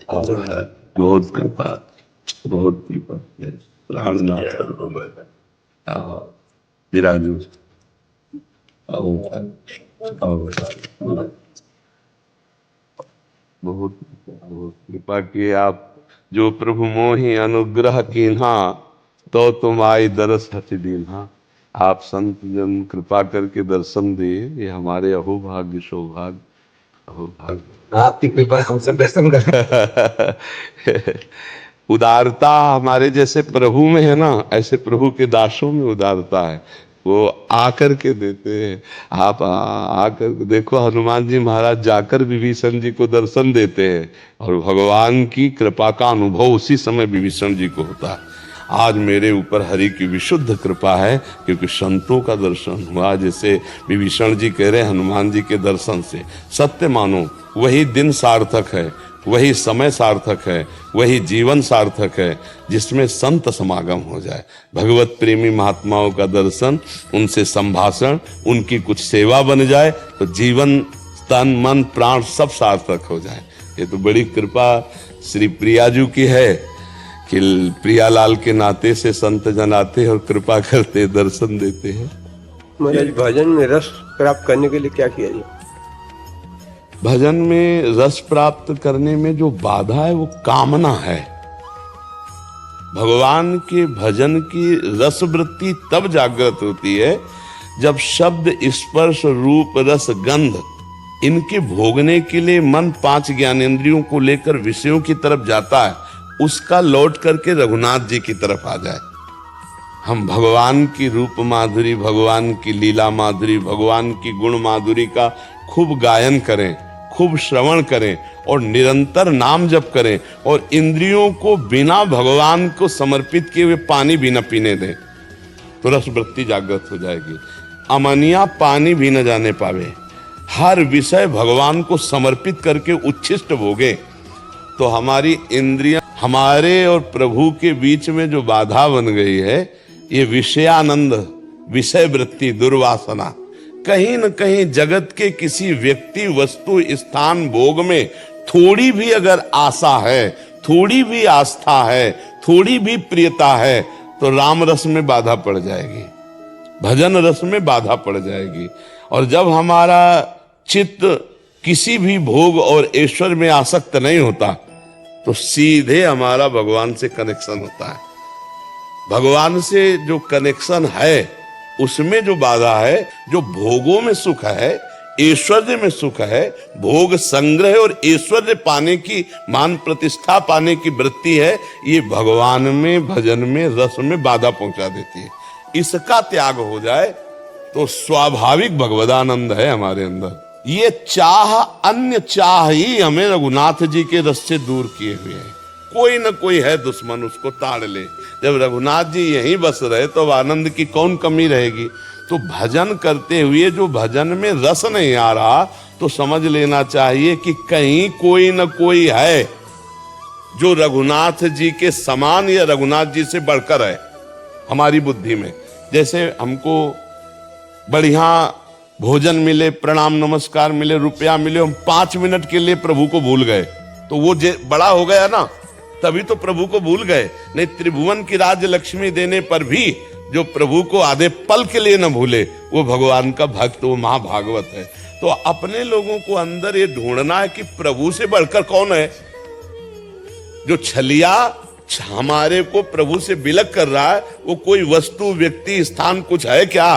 बहुत कृपा, बहुत कृपा। प्राणनाथ विराजू बहुत बहुत कृपा किए आप। जो प्रभु मोहि अनुग्रह कीन्हा, तो तुम आई दरस हति दीन्हा। आप संत जन कृपा करके दर्शन दिए, ये हमारे अहोभाग्य सौभाग्य अहोभाग्य। आपकी कृपा हमसे दर्शन कर। उदारता हमारे जैसे प्रभु में है ना, ऐसे प्रभु के दासों में उदारता है। वो आकर के देते हैं। आप आकर देखो, हनुमान जी महाराज जाकर विभीषण जी को दर्शन देते हैं और भगवान की कृपा का अनुभव उसी समय विभीषण जी को होता है। आज मेरे ऊपर हरि की विशुद्ध कृपा है, क्योंकि संतों का दर्शन हुआ। जैसे विभीषण जी कह रहे हैं, हनुमान जी के दर्शन से सत्य मानो वही दिन सार्थक है, वही समय सार्थक है, वही जीवन सार्थक है जिसमें संत समागम हो जाए। भगवत प्रेमी महात्माओं का दर्शन, उनसे संभाषण, उनकी कुछ सेवा बन जाए तो जीवन तन मन प्राण सब सार्थक हो जाए। ये तो बड़ी कृपा श्री प्रियाजू की है कि प्रियालाल के नाते से संत जन आते और कृपा करते, दर्शन देते हैं। भजन में रस प्राप्त करने के लिए क्या किया जाए? भजन में रस प्राप्त करने में जो बाधा है वो कामना है। भगवान के भजन की रस वृत्ति तब जागृत होती है जब शब्द स्पर्श रूप रस गंध इनके भोगने के लिए मन 5 ज्ञानेंद्रियों को लेकर विषयों की तरफ जाता है, उसका लौट करके रघुनाथ जी की तरफ आ जाए। हम भगवान की रूप माधुरी, भगवान की लीला माधुरी, भगवान की गुण माधुरी का खूब गायन करें, खूब श्रवण करें और निरंतर नाम जप करें, और इंद्रियों को बिना भगवान को समर्पित किए हुए पानी भी न पीने दें, तो रस वृत्ति जागृत हो जाएगी। अमनिया पानी भी न जाने पावे, हर विषय भगवान को समर्पित करके उच्छिष्ट भोगे, तो हमारी इंद्रियां, हमारे और प्रभु के बीच में जो बाधा बन गई है, ये विषयानंद, विषय वृत्ति, दुर्वासना, कहीं न कहीं जगत के किसी व्यक्ति, वस्तु, स्थान, भोग में थोड़ी भी अगर आशा है, थोड़ी भी आस्था है, थोड़ी भी प्रियता है, तो राम रस में बाधा पड़ जाएगी, भजन रस में बाधा पड़ जाएगी। और जब हमारा चित्त किसी भी भोग और ऐश्वर्य में आसक्त नहीं होता, तो सीधे हमारा भगवान से कनेक्शन होता है। भगवान से जो कनेक्शन है उसमें जो बाधा है, जो भोगों में सुख है, ऐश्वर्य में सुख है, भोग संग्रह और ऐश्वर्य पाने की, मान प्रतिष्ठा पाने की वृत्ति है, ये भगवान में, भजन में, रस में बाधा पहुंचा देती है। इसका त्याग हो जाए तो स्वाभाविक भगवदानंद है हमारे अंदर। ये चाह, अन्य चाह ही हमें रघुनाथ जी के रस से दूर किए हुए हैं। कोई न कोई है दुश्मन, उसको ताड़ ले। जब रघुनाथ जी यहीं बस रहे तो आनंद की कौन कमी रहेगी। तो भजन करते हुए जो भजन में रस नहीं आ रहा, तो समझ लेना चाहिए कि कहीं कोई न कोई है जो रघुनाथ जी के समान या रघुनाथ जी से बढ़कर है हमारी बुद्धि में। जैसे हमको बढ़िया भोजन मिले, प्रणाम नमस्कार मिले, रुपया मिले, हम 5 मिनट के लिए प्रभु को भूल गए, तो वो बड़ा हो गया ना, तभी तो प्रभु को भूल गए। नहीं, त्रिभुवन की राज लक्ष्मी देने पर भी जो प्रभु को आधे पल के लिए न भूले, वो भगवान का भक्त, वो महाभागवत है। तो अपने लोगों को अंदर ये ढूंढना है कि प्रभु से बढ़कर कौन है। जो छलिया हमारे को प्रभु से बिलक कर रहा है, वो कोई वस्तु, व्यक्ति, स्थान कुछ है क्या?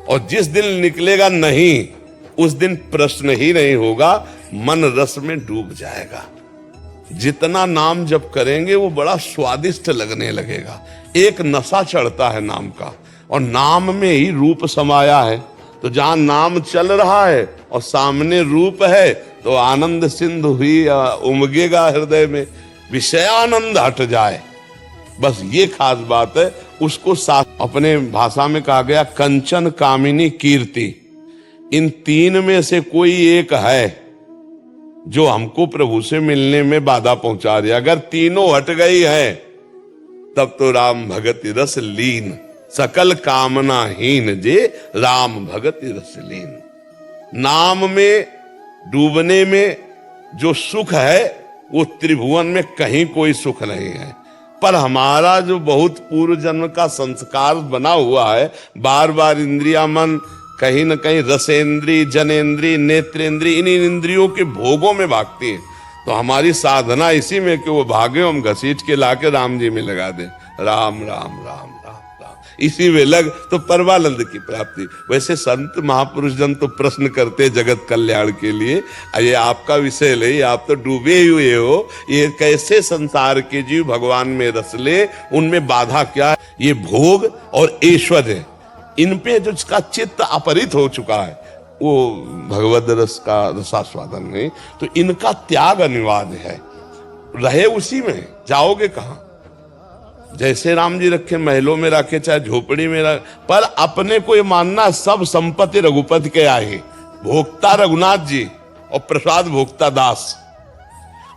और जिस दिन निकलेगा नहीं, उस दिन प्रश्न ही नहीं होगा, मन रस में डूब जाएगा। जितना नाम जप करेंगे वो बड़ा स्वादिष्ट लगने लगेगा। एक नशा चढ़ता है नाम का, और नाम में ही रूप समाया है। तो जहां नाम चल रहा है और सामने रूप है, तो आनंद सिंधु ही उमगेगा हृदय में, विषयानंद हट जाए। बस ये खास बात है। उसको साथ अपने भाषा में कहा गया, कंचन, कामिनी, कीर्ति, इन 3 में से कोई एक है जो हमको प्रभु से मिलने में बाधा पहुंचा रही है। अगर तीनों हट गई है, तब तो राम भगति रस लीन, सकल कामना हीन जे राम भगति रस लीन। नाम में डूबने में जो सुख है, वो त्रिभुवन में कहीं कोई सुख नहीं है। पर हमारा जो बहुत पूर्व जन्म का संस्कार बना हुआ है, बार बार इंद्रिया मन कहीं न कहीं रसेंद्री, जनेंद्री, नेत्रेंद्री, इन इंद्रियों के भोगों में भागती है। तो हमारी साधना इसी में कि वो भागे हम घसीट के लाके राम जी में लगा दें। राम राम राम राम राम, इसी में लग तो परमानंद की प्राप्ति। वैसे संत महापुरुष जन तो प्रश्न करते जगत कल्याण के लिए, ये आपका विषय नहीं, आप तो डूबे हुए हो, ये कैसे संसार के जीव भगवान में रस ले, उनमें बाधा क्या है? ये भोग और ऐश्वर्य, इन पे जो इसका चित्त अपहरित हो चुका है, वो भगवद रस का रसास्वादन नहीं, तो इनका त्याग अनिवार्य है। रहे उसी में, जाओगे कहां? जैसे राम जी रखे महलों में रखे, चाहे झोपड़ी में रखे, पर अपने को ये मानना सब संपत्ति रघुपति के आए, भोक्ता रघुनाथ जी और प्रसाद भोक्ता दास।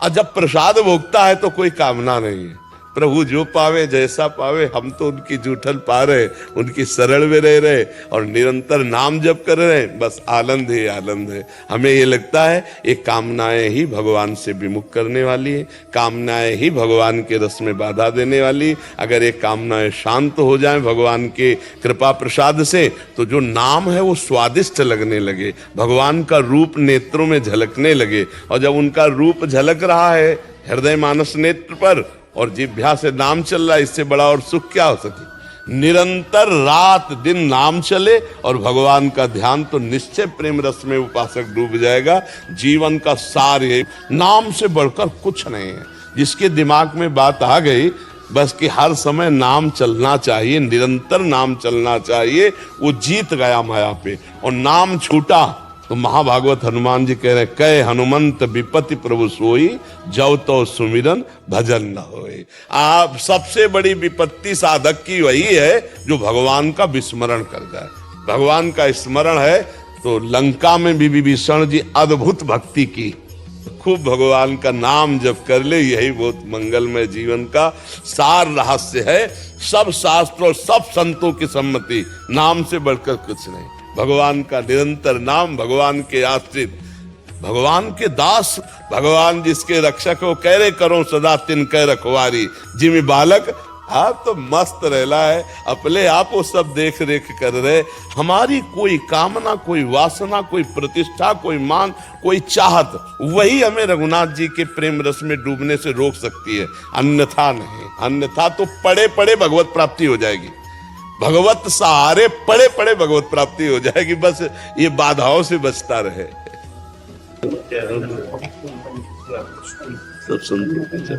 और जब प्रसाद भोक्ता है तो कोई कामना नहीं है, प्रभु जो पावे जैसा पावे, हम तो उनकी जूठल पा रहे, उनकी शरण में रह रहे और निरंतर नाम जप कर रहे, बस आनंद ही आनंद है। हमें ये लगता है ये कामनाएं ही भगवान से विमुख करने वाली है, कामनाएं ही भगवान के रस में बाधा देने वाली। अगर ये कामनाएं शांत हो जाएं भगवान के कृपा प्रसाद से, तो जो नाम है वो स्वादिष्ट लगने लगे, भगवान का रूप नेत्रों में झलकने लगे। और जब उनका रूप झलक रहा है हृदय मानस नेत्र पर और जिह्वा से नाम चल रहा है, इससे बड़ा और सुख क्या हो सके? निरंतर रात दिन नाम चले और भगवान का ध्यान, तो निश्चय प्रेम रस में उपासक डूब जाएगा। जीवन का सार ये, नाम से बढ़कर कुछ नहीं है। जिसके दिमाग में बात आ गई बस कि हर समय नाम चलना चाहिए, निरंतर नाम चलना चाहिए, वो जीत गया माया पे। और नाम छूटा तो महाभागवत हनुमान जी कह रहे, कह हनुमंत विपत्ति प्रभु सोई, जब तो सुमिरन भजन न होए। आप सबसे बड़ी विपत्ति साधक की वही है जो भगवान का विस्मरण कर जाए। भगवान का स्मरण है तो लंका में भी विभीषण जी अद्भुत भक्ति की, खूब भगवान का नाम जप कर ले, यही बहुत मंगलमय जीवन का सार रहस्य है। सब शास्त्र और सब संतों की सम्मति, नाम से बढ़कर कुछ नहीं। भगवान का निरंतर नाम, भगवान के आश्रित, भगवान के दास, भगवान जिसके रक्षक हो, कह रहे करो सदा तिनके रखवारी, जिमी बालक आप तो मस्त रहला है, अपने आप वो सब देख रेख कर रहे। हमारी कोई कामना, कोई वासना, कोई प्रतिष्ठा, कोई मान, कोई चाहत, वही हमें रघुनाथ जी के प्रेम रस में डूबने से रोक सकती है, अन्यथा नहीं। अन्यथा तो पड़े पड़े भगवत प्राप्ति हो जाएगी, भगवत सहारे पड़े पड़े भगवत प्राप्ति हो जाएगी। बस ये बाधाओं से बचता रहे। सब संतों की जय।